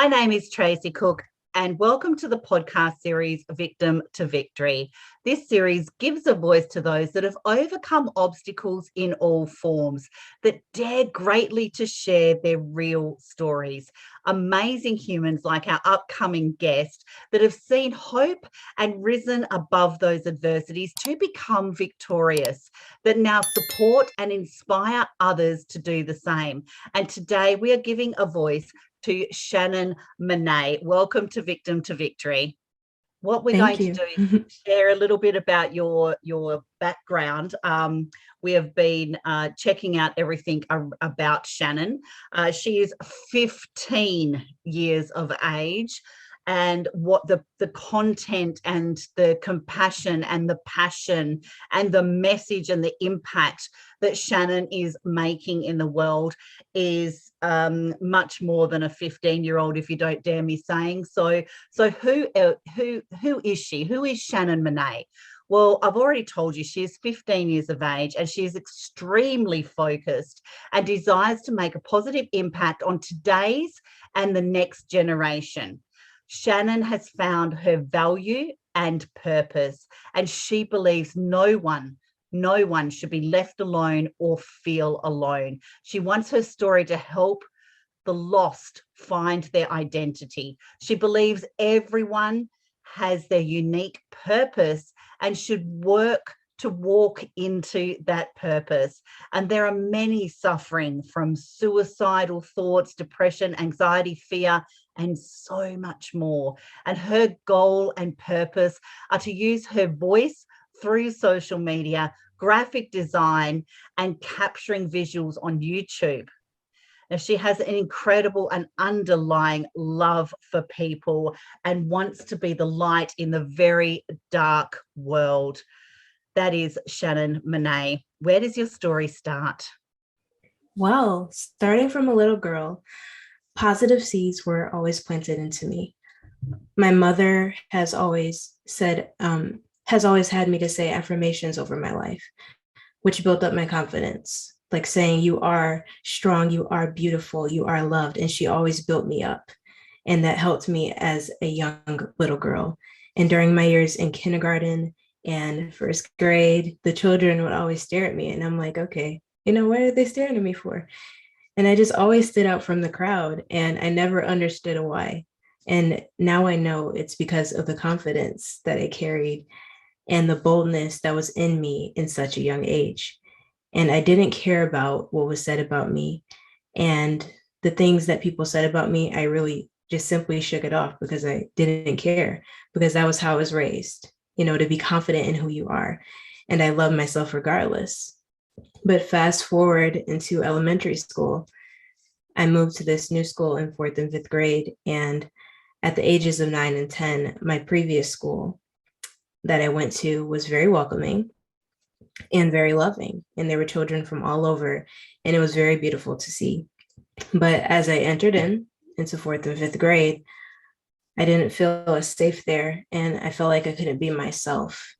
My name is Tracy Cook, and welcome to the podcast series Victim to Victory. This series gives a voice to those that have overcome obstacles in all forms, that dare greatly to share their real stories. Amazing humans like our upcoming guest that have seen hope and risen above those adversities to become victorious, that now support and inspire others to do the same. And today we are giving a voice to Shannon Monet. Welcome to Victim to Victory. What we're Thank going to you. do is share a little bit about your background. We have been checking out everything about Shannon. She is 15 years of age, and what the content and the compassion and the passion and the message and the impact that Shannon is making in the world is much more than a 15-year-old, if you don't dare me saying. So who is she? Who is Shannon Monet? Well, I've already told you she is 15 years of age, and she is extremely focused and desires to make a positive impact on today's and the next generation. Shannon has found her value and purpose, and she believes no one should be left alone or feel alone. She wants her story to help the lost find their identity. She believes everyone has their unique purpose and should work to walk into that purpose. And there are many suffering from suicidal thoughts, depression, anxiety, fear, and so much more. And her goal and purpose are to use her voice through social media, graphic design, and capturing visuals on YouTube. Now, she has an incredible and underlying love for people and wants to be the light in the very dark world. That is Shannon Monet. Where does your story start? Well, starting from a little girl, positive seeds were always planted into me. My mother has always had me to say affirmations over my life, which built up my confidence, like saying, "You are strong, you are beautiful, you are loved." And she always built me up. And that helped me as a young little girl. And during my years in kindergarten and first grade, the children would always stare at me. And I'm like, okay, what are they staring at me for? And I just always stood out from the crowd, and I never understood why. And now I know it's because of the confidence that I carried and the boldness that was in me in such a young age. And I didn't care about what was said about me. And the things that people said about me, I really just simply shook it off because I didn't care, because that was how I was raised, to be confident in who you are. And I love myself regardless. But fast forward into elementary school, I moved to this new school in 4th and 5th grade. And at the ages of 9 and 10, my previous school that I went to was very welcoming and very loving. And there were children from all over. And it was very beautiful to see. But as I entered into 4th and 5th grade, I didn't feel as safe there. And I felt like I couldn't be myself.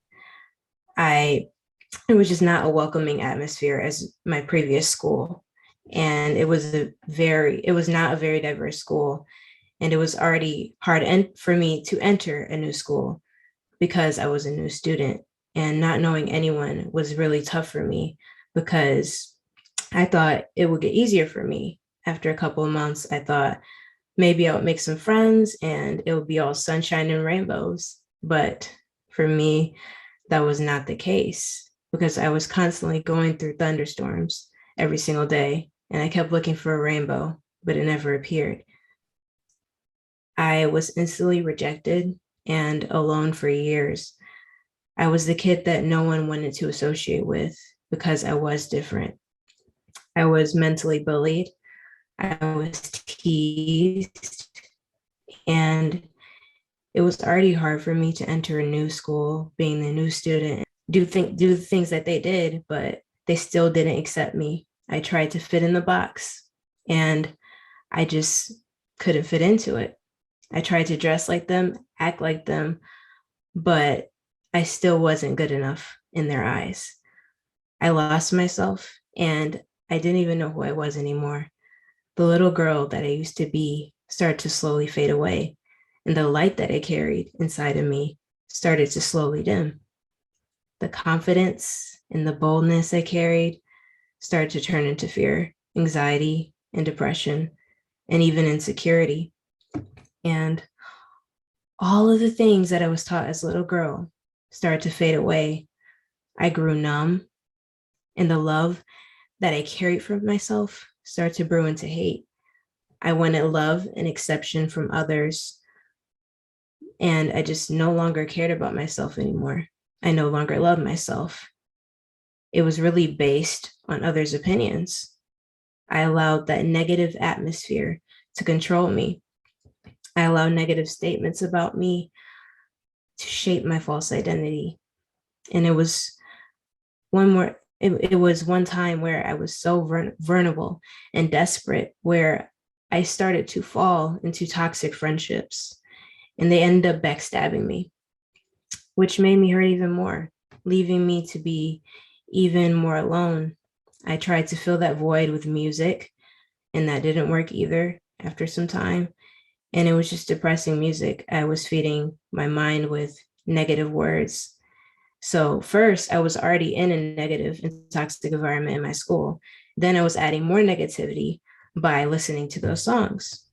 It was just not a welcoming atmosphere as my previous school. And it was not a very diverse school. And it was already hard for me to enter a new school because I was a new student, and not knowing anyone was really tough for me, because I thought it would get easier for me. After a couple of months, I thought maybe I would make some friends and it would be all sunshine and rainbows. But for me, that was not the case, because I was constantly going through thunderstorms every single day, and I kept looking for a rainbow, but it never appeared. I was instantly rejected and alone for years. I was the kid that no one wanted to associate with because I was different. I was mentally bullied. I was teased. And it was already hard for me to enter a new school, being the new student, do the things that they did, but they still didn't accept me. I tried to fit in the box, and I just couldn't fit into it. I tried to dress like them, act like them, but I still wasn't good enough in their eyes. I lost myself, and I didn't even know who I was anymore. The little girl that I used to be started to slowly fade away, and the light that I carried inside of me started to slowly dim. The confidence and the boldness I carried started to turn into fear, anxiety, and depression, and even insecurity. And all of the things that I was taught as a little girl started to fade away. I grew numb, and the love that I carried for myself started to brew into hate. I wanted love and acceptance from others, and I just no longer cared about myself anymore. I no longer loved myself. It was really based on others' opinions. I allowed that negative atmosphere to control me. I allowed negative statements about me to shape my false identity. And it was it was one time where I was so vulnerable and desperate, where I started to fall into toxic friendships, and they ended up backstabbing me, which made me hurt even more, leaving me to be even more alone. I tried to fill that void with music, and that didn't work either after some time. And it was just depressing music. I was feeding my mind with negative words. So first, I was already in a negative and toxic environment in my school. Then I was adding more negativity by listening to those songs.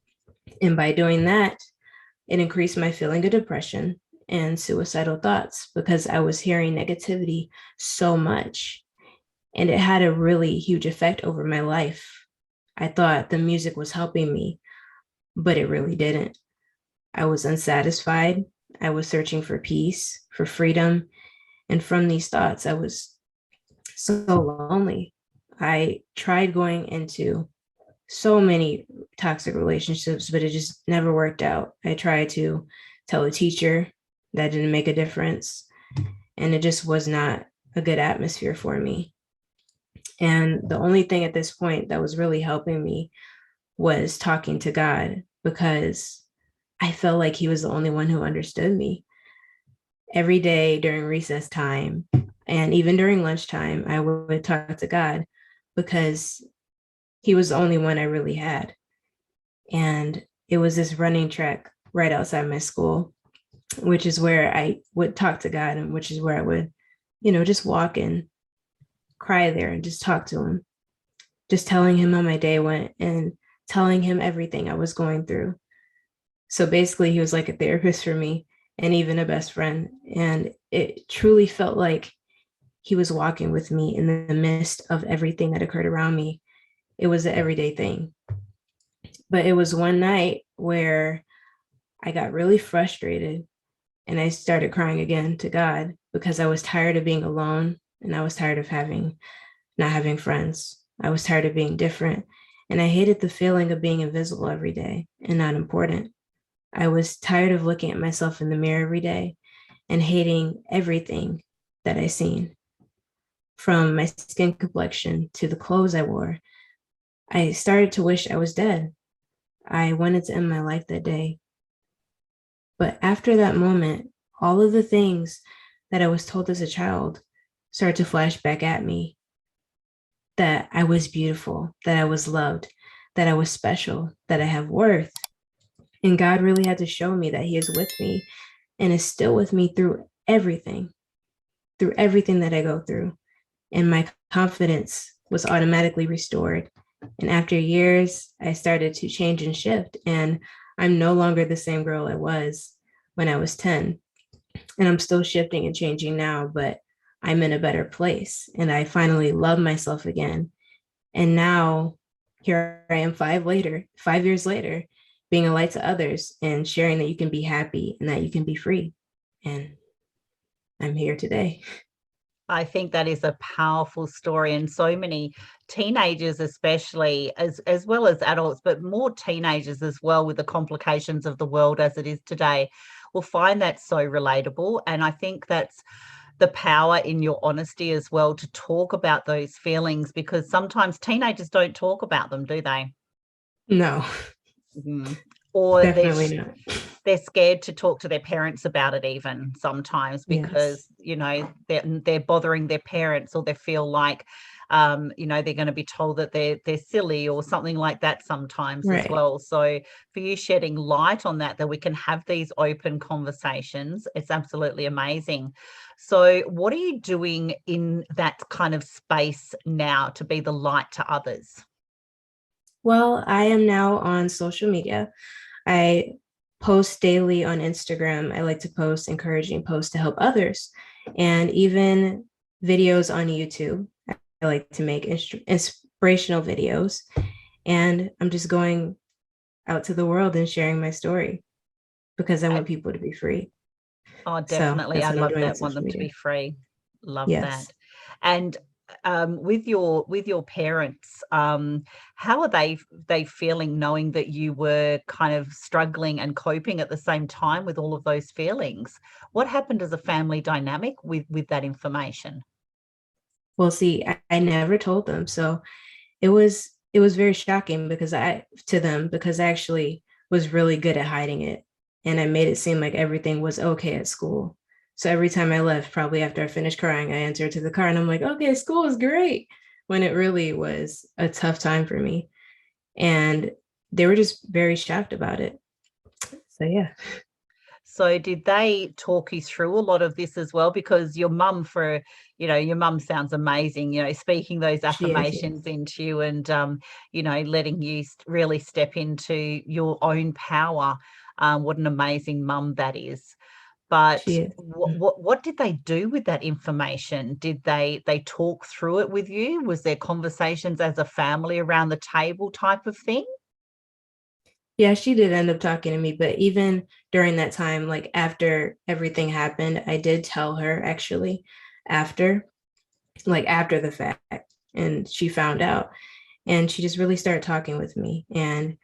And by doing that, it increased my feeling of depression and suicidal thoughts because I was hearing negativity so much. And it had a really huge effect over my life. I thought the music was helping me, but it really didn't. I was unsatisfied. I was searching for peace, for freedom. And from these thoughts, I was so lonely. I tried going into so many toxic relationships, but it just never worked out. I tried to tell a teacher, that didn't make a difference. And it just was not a good atmosphere for me. And the only thing at this point that was really helping me was talking to God, because I felt like he was the only one who understood me. Every day during recess time and even during lunchtime, I would talk to God because he was the only one I really had. And it was this running track right outside my school, which is where I would talk to God, and which is where I would, just walk and cry there and just talk to him, just telling him how my day went and telling him everything I was going through. So basically, he was like a therapist for me and even a best friend. And it truly felt like he was walking with me in the midst of everything that occurred around me. It was an everyday thing. But it was one night where I got really frustrated and I started crying again to God because I was tired of being alone, and I was tired of not having friends. I was tired of being different, and I hated the feeling of being invisible every day and not important. I was tired of looking at myself in the mirror every day and hating everything that I seen. From my skin complexion to the clothes I wore, I started to wish I was dead. I wanted to end my life that day. But after that moment, all of the things that I was told as a child started to flash back at me. That I was beautiful, that I was loved, that I was special, that I have worth. And God really had to show me that he is with me and is still with me through everything that I go through. And my confidence was automatically restored. And after years, I started to change and shift. And I'm no longer the same girl I was when I was 10. And I'm still shifting and changing now, but I'm in a better place. And I finally love myself again. And now here I am 5 years later, being a light to others and sharing that you can be happy and that you can be free. And I'm here today. I think that is a powerful story, and so many teenagers, especially as well as adults, but more teenagers as well, with the complications of the world as it is today, will find that so relatable. And I think that's the power in your honesty as well, to talk about those feelings, because sometimes teenagers don't talk about them, do they? No, Mm. Or definitely not. they're scared to talk to their parents about it even sometimes, because, Yes. you know, they're bothering their parents, or they feel like, you know, they're going to be told that they're silly or something like that sometimes as Right. well. So for you shedding light on that we can have these open conversations, it's absolutely amazing. So what are you doing in that kind of space now to be the light to others? Well, I am now on social media. I post daily on Instagram. I like to post encouraging posts to help others, and even videos on YouTube. I like to make inspirational videos, and I'm just going out to the world and sharing my story because I want people to be free. Oh, So definitely. that's I what I'm love doing on that. Want social them to media. be free. Love that. Yes. And with your parents, how are they feeling, knowing that you were kind of struggling and coping at the same time with all of those feelings? What happened as a family dynamic with that information? Well, see, I never told them. So it was very shocking because I to them because I actually was really good at hiding it. And I made it seem like everything was okay at school. So every time I left, probably after I finished crying, I entered to the car and I'm like, okay, school is great. When it really was a tough time for me. And they were just very shocked about it. So yeah, So did they talk you through a lot of this as well? Because your mum, your mum sounds amazing, you know, speaking those she is, yes. affirmations into you, and, you know, letting you really step into your own power. What an amazing mum that is. But She is. what did they do with that information? Did they talk through it with you? Was there conversations as a family around the table type of thing? Yeah, she did end up talking to me, but even during that time, like after everything happened, I did tell her actually after, like after the fact, and she found out and she just really started talking with me. And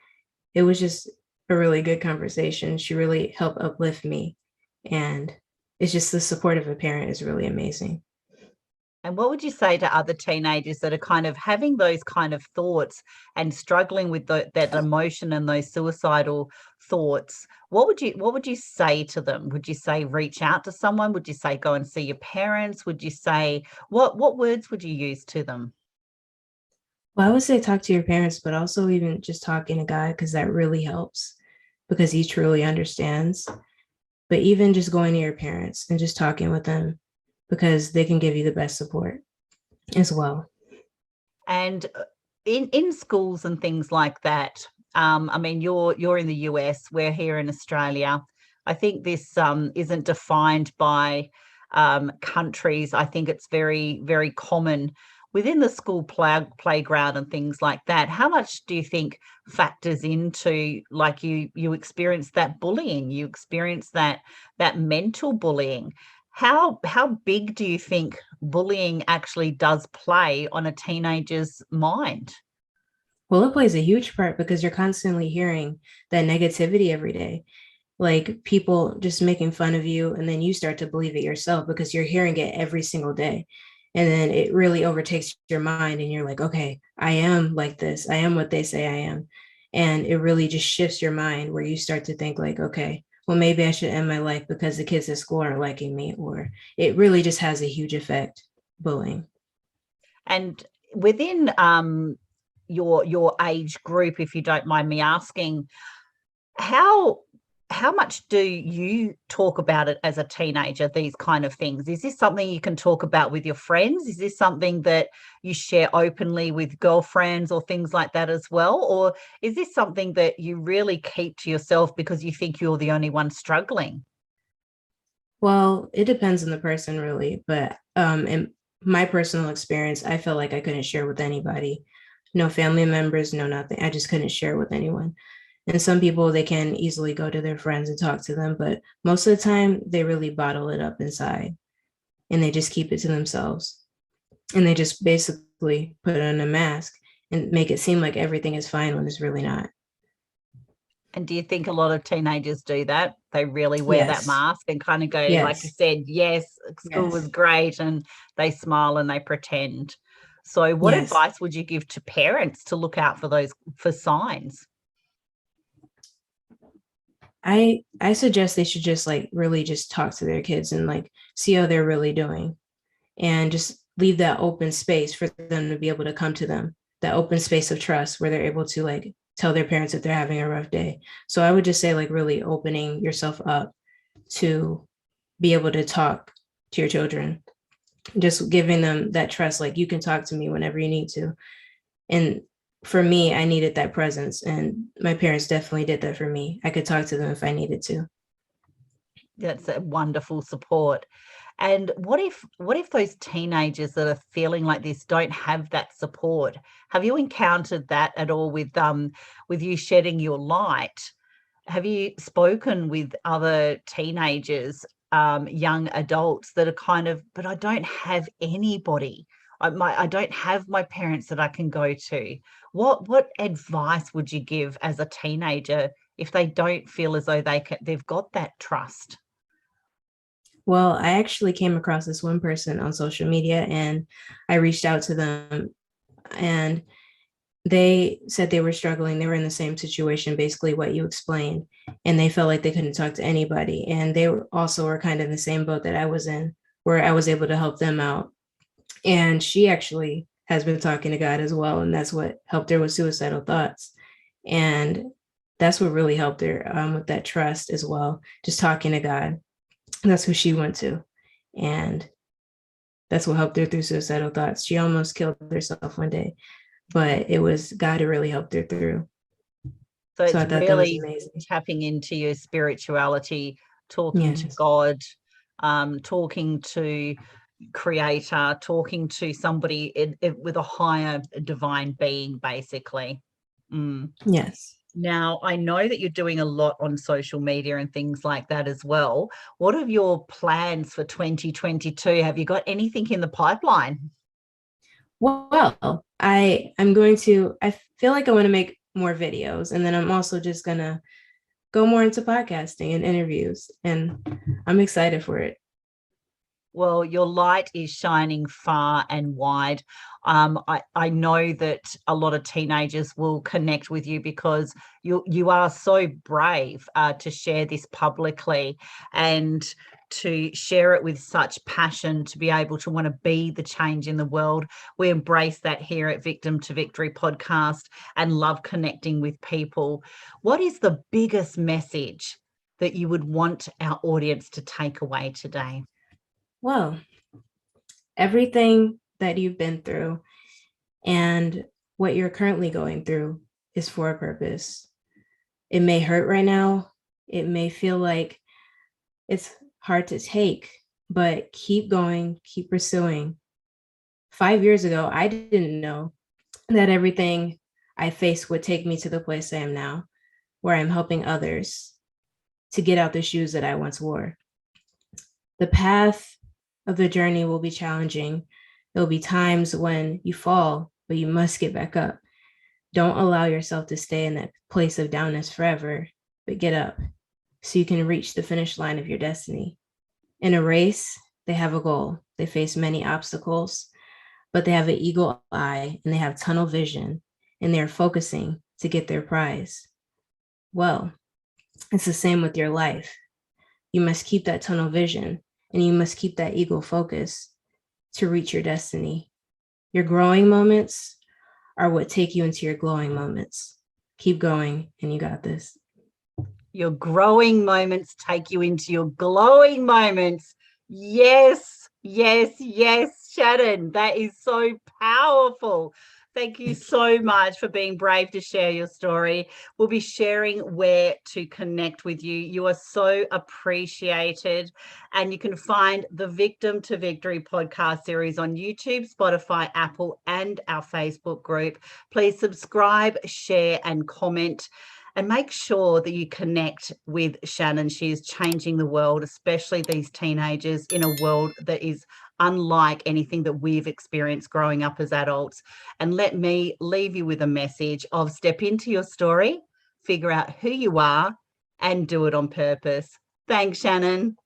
it was just a really good conversation. She really helped uplift me. And it's just the support of a parent is really amazing. And what would you say to other teenagers that are kind of having those kind of thoughts and struggling with that emotion and those suicidal thoughts? What would you say to them? Would you say reach out to someone? Would you say go and see your parents? Would you say what words would you use to them? Well, I would say talk to your parents, but also even just talking to God, because that really helps because he truly understands. But even just going to your parents and just talking with them because they can give you the best support as well. And in schools and things like that, I mean, you're in the US, we're here in Australia. I think this isn't defined by countries. I think it's very, very common within the school playground and things like that. How much do you think factors into, like, you experience that bullying, you experience that mental bullying? How big do you think bullying actually does play on a teenager's mind? Well, it plays a huge part because you're constantly hearing that negativity every day, like people just making fun of you. And then you start to believe it yourself because you're hearing it every single day. And then it really overtakes your mind. And you're like, okay, I am like this. I am what they say I am. And it really just shifts your mind where you start to think, like, okay, well, maybe I should end my life because the kids at school aren't liking me. Or it really just has a huge effect, bullying. And within your age group, if you don't mind me asking, how how much do you talk about it as a teenager, these kind of things? Is this something you can talk about with your friends? Is this something that you share openly with girlfriends or things like that as well? Or is this something that you really keep to yourself because you think you're the only one struggling? Well, it depends on the person, really. But in my personal experience, I felt like I couldn't share with anybody. No family members, no nothing. I just couldn't share with anyone. And some people, they can easily go to their friends and talk to them, but most of the time, they really bottle it up inside and they just keep it to themselves. And they just basically put on a mask and make it seem like everything is fine when it's really not. And do you think a lot of teenagers do that? They really wear that Yes, mask and kind of go, like you yes, said, yes, school was yes, great, and they smile and they pretend. So what yes. advice would you give to parents to look out for those, for signs? I suggest they should just like really just talk to their kids and like see how they're really doing, and just leave that open space for them to be able to come to them, that open space of trust where they're able to like tell their parents if they're having a rough day. So I would just say like really opening yourself up to be able to talk to your children, just giving them that trust, like you can talk to me whenever you need to. And for me, I needed that presence, and my parents definitely did that for me. I could talk to them if I needed to. That's a wonderful support. And what if those teenagers that are feeling like this don't have that support? Have you encountered that at all with you shedding your light? Have you spoken with other teenagers, young adults that are kind of, but I don't have anybody. I don't have my parents that I can go to. What advice would you give as a teenager if they don't feel as though they've got that trust? Well, I actually came across this one person on social media, and I reached out to them, and they said they were struggling. They were in the same situation, basically what you explained, and they felt like they couldn't talk to anybody. And they also were kind of in the same boat that I was in, where I was able to help them out. And she actually has been talking to God as well, and that's what helped her with suicidal thoughts. And that's what really helped her with that trust as well, just talking to God. And that's who she went to. And that's what helped her through suicidal thoughts. She almost killed herself one day, but it was God who really helped her through. So So it's I thought that was really amazing. tapping into your spirituality, talking to Yes. God, talking to creator, talking to somebody with a higher divine being, basically. Mm. Yes. Now, I know that you're doing a lot on social media and things like that as well. What are your plans for 2022? Have you got anything in the pipeline? Well, I feel like I want to make more videos, and then I'm also just gonna go more into podcasting and interviews, and I'm excited for it. Well, your light is shining far and wide. I know that a lot of teenagers will connect with you because you are so brave to share this publicly and to share it with such passion, to be able to want to be the change in the world. We embrace that here at Victim to Victory podcast and love connecting with people. What is the biggest message that you would want our audience to take away today? Well, everything that you've been through and what you're currently going through is for a purpose. It may hurt right now. It may feel like it's hard to take, but keep going, keep pursuing. 5 years ago, I didn't know that everything I faced would take me to the place I am now, where I'm helping others to get out the shoes that I once wore. The path of the journey will be challenging. There'll be times when you fall, but you must get back up. Don't allow yourself to stay in that place of downness forever, but get up so you can reach the finish line of your destiny. In a race, they have a goal. They face many obstacles, but they have an eagle eye and they have tunnel vision, and they're focusing to get their prize. Well, it's the same with your life. You must keep that tunnel vision, and you must keep that eagle focus to reach your destiny. Your growing moments are what take you into your glowing moments. Keep going, and you got this. Your growing moments take you into your glowing moments. Yes, yes, yes, Shannon. That is so powerful. Thank you so much for being brave to share your story. We'll be sharing where to connect with you. You are so appreciated. And you can find the Victim to Victory podcast series on YouTube, Spotify, Apple, and our Facebook group. Please subscribe, share, and comment. And make sure that you connect with Shannon. She is changing the world, especially these teenagers, in a world that is unlike anything that we've experienced growing up as adults. And let me leave you with a message of step into your story, figure out who you are, and do it on purpose. Thanks, Shannon.